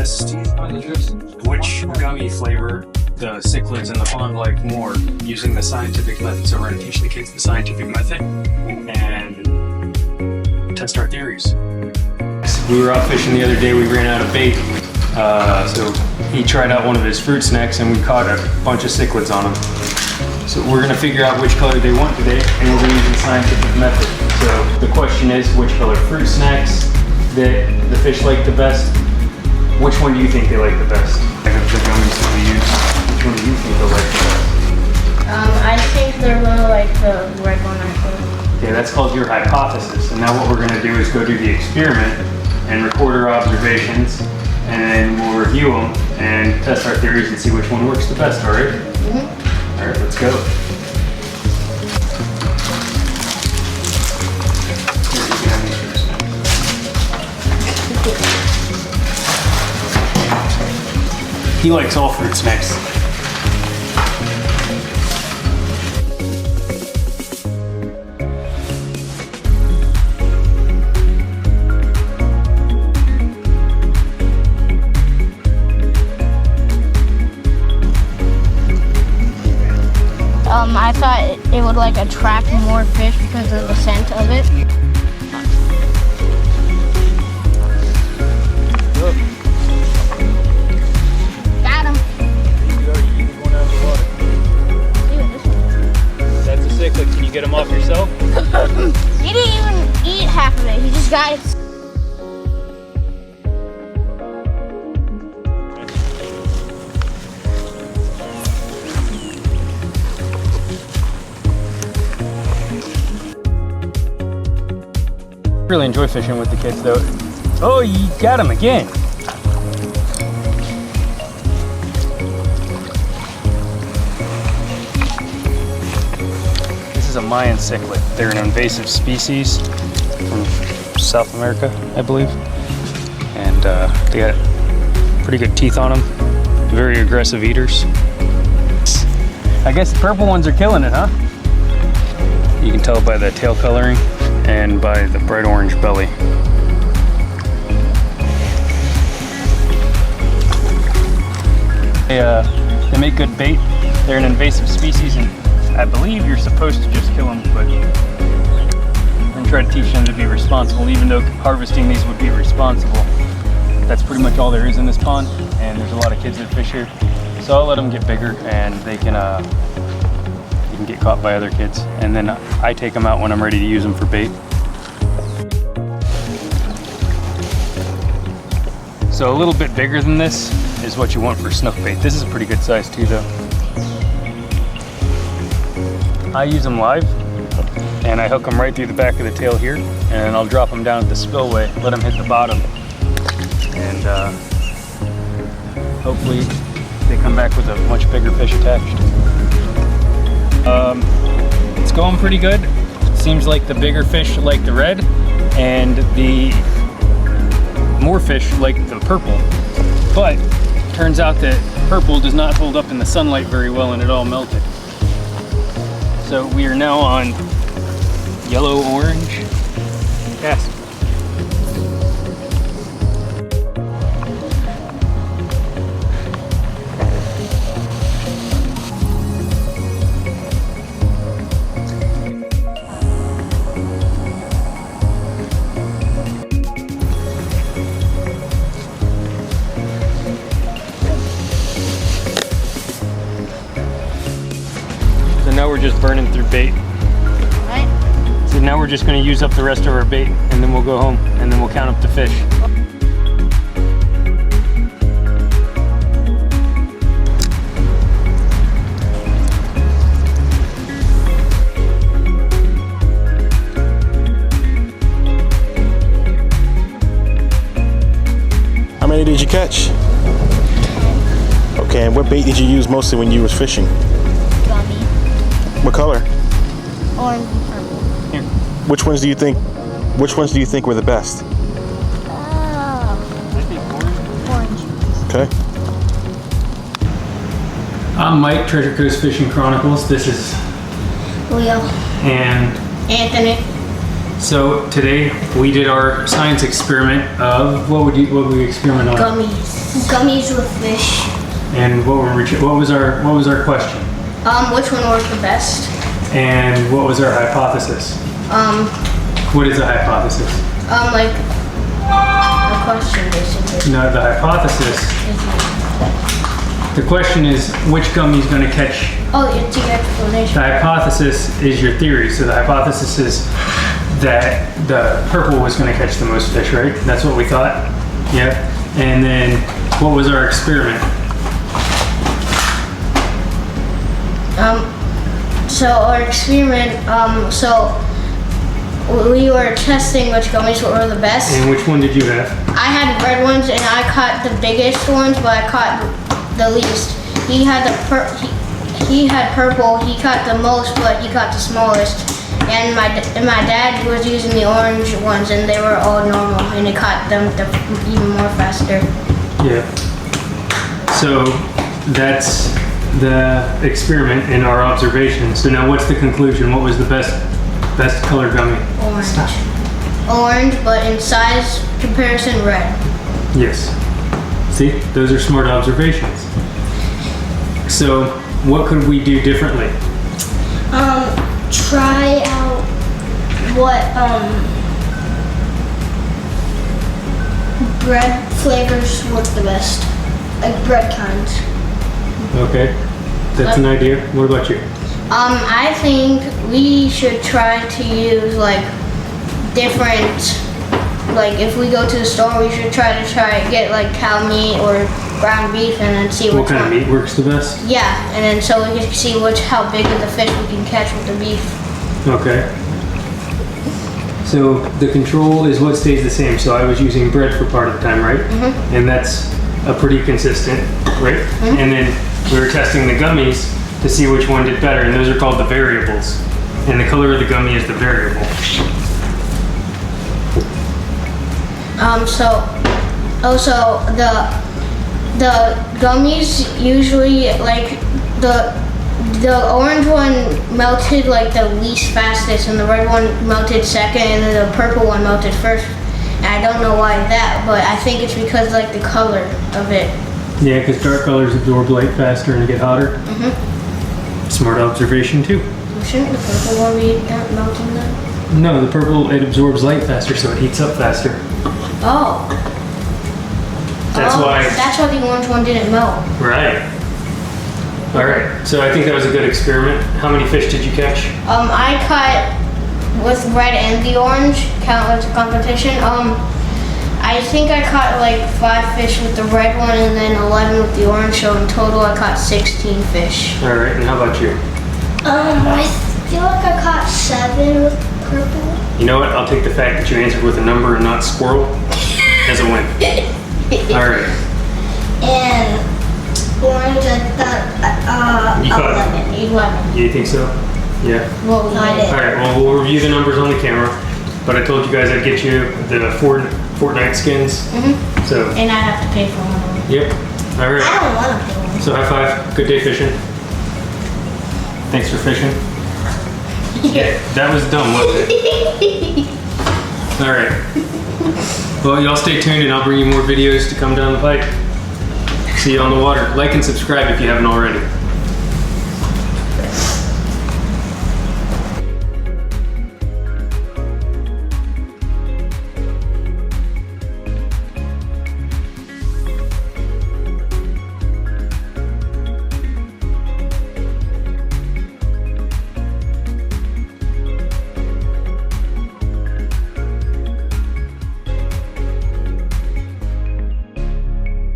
test which gummy flavor the cichlids in the pond like more using the scientific method. So we're going to teach the kids the scientific method and test our theories. We were out fishing the other day, we ran out of bait. So he tried out one of his fruit snacks and we caught a bunch of cichlids on him. So we're going to figure out which color they want today, and we're going to use the scientific method. So the question is, which color fruit snacks that the fish like the best? Which one do you think they like the best? Out of the gummies that we use, which one do you think they'll like the best? I think they're going to like the red one, I think. Okay, that's called your hypothesis. And now what we're going to do is go do the experiment and record our observations, and then we'll review them and test our theories and see which one works the best, all right? Mm-hmm. All right, let's go. Here, you can have these first. He likes all fruit snacks. I thought it would like attract more fish because of the scent of it. Got him. There you go, you eat one out of the water. See what this one is. That's a cichlid. Can you get him off yourself? He didn't even eat half of it. He just got it. Really enjoy fishing with the kids though. Oh, you got him again. This is a Mayan cichlid. They're an invasive species from South America, I believe. And they got pretty good teeth on them. Very aggressive eaters. I guess the purple ones are killing it, huh? You can tell by the tail coloring and by the bright orange belly. They make good bait. They're an invasive species, and I believe you're supposed to just kill them, but I'm gonna try to teach them to be responsible, even though harvesting these would be responsible. That's pretty much all there is in this pond, and there's a lot of kids that fish here. So I'll let them get bigger, and they can get caught by other kids, and then I take them out when I'm ready to use them for bait. So a little bit bigger than this is what you want for snook bait. This is a pretty good size too though. I use them live, and I hook them right through the back of the tail here, and I'll drop them down at the spillway, let them hit the bottom, and hopefully they come back with a much bigger fish attached. It's going pretty good. Seems like the bigger fish like the red, and the more fish like the purple. But turns out that purple does not hold up in the sunlight very well, and it all melted. So we are now on yellow-orange cast. Now we're just burning through bait. Right? So now we're just going to use up the rest of our bait, and then we'll go home, and then we'll count up the fish. How many did you catch? Okay, and what bait did you use mostly when you was fishing? Gummy. What color? Orange and purple. Here. Which ones do you think were the best? I think orange. Orange. Okay. I'm Mike, Treasure Coast Fishing Chronicles. This is Leo. and Anthony. So today we did our science experiment of what would we experiment on? Gummies. Gummies with fish. And what was our question? Which one worked the best? And what was our hypothesis? What is the hypothesis? Like a question basically. No, the hypothesis. The question is which gummy is going to catch. Oh, it's your explanation. The hypothesis is your theory. So the hypothesis is that the purple was going to catch the most fish, right? That's what we thought. Yeah. And then what was our experiment? So our experiment, so we were testing which gummies were the best. And which one did you have? I had red ones and I caught the biggest ones, but I caught the least. He had he had purple. He caught the most, but he caught the smallest. And my dad was using the orange ones, and they were all normal, and he caught them even more faster. Yeah. So that's the experiment and our observation. So now what's the conclusion? What was the best color gummy? Orange. Orange, but in size comparison, red. Yes. See, those are smart observations. So what could we do differently? Try out what bread flavors work the best, like bread kinds. Okay, that's an idea. What about you? I think we should try to use like different, like if we go to the store, we should try to get like cow meat or ground beef and then see What kind of meat works the best? Yeah, and then so we can see how big of the fish we can catch with the beef. Okay. So the control is what stays the same. So I was using bread for part of the time, right? Mm-hmm. And that's a pretty consistent, right? Mm-hmm. And then we were testing the gummies to see which one did better, and those are called the variables. And the color of the gummy is the variable. So the gummies usually like the orange one melted like the least fastest, and the red one melted second, and then the purple one melted first. And I don't know why that, but I think it's because like the color of it. Yeah, because dark colors absorb light faster and get hotter. Mm-hmm. Smart observation too. Shouldn't the purple one be melting then? No, the purple, it absorbs light faster, so it heats up faster. Oh. That's why. That's why the orange one didn't melt. Right. All right. So I think that was a good experiment. How many fish did you catch? I caught with red and the orange. Count as a competition. I think I caught like 5 fish with the red one and then 11 with the orange. So in total, I caught 16 fish. All right. And how about you? I feel like I caught 7 with purple. You know what? I'll take the fact that you answered with a number and not squirrel as a win. All right. And orange, I thought You caught 11. You think so? Yeah. Well, I did. All right. Well, we'll review the numbers on the camera. But I told you guys I'd get you the Fortnite skins. Mm-hmm. So. And I have to pay for one of them. Yep. All right. I don't want to pay one. So high five. Good day fishing. Thanks for fishing. Yeah. That was dumb, wasn't it? All right. Well, y'all stay tuned and I'll bring you more videos to come down the pipe. See you on the water. Like and subscribe if you haven't already.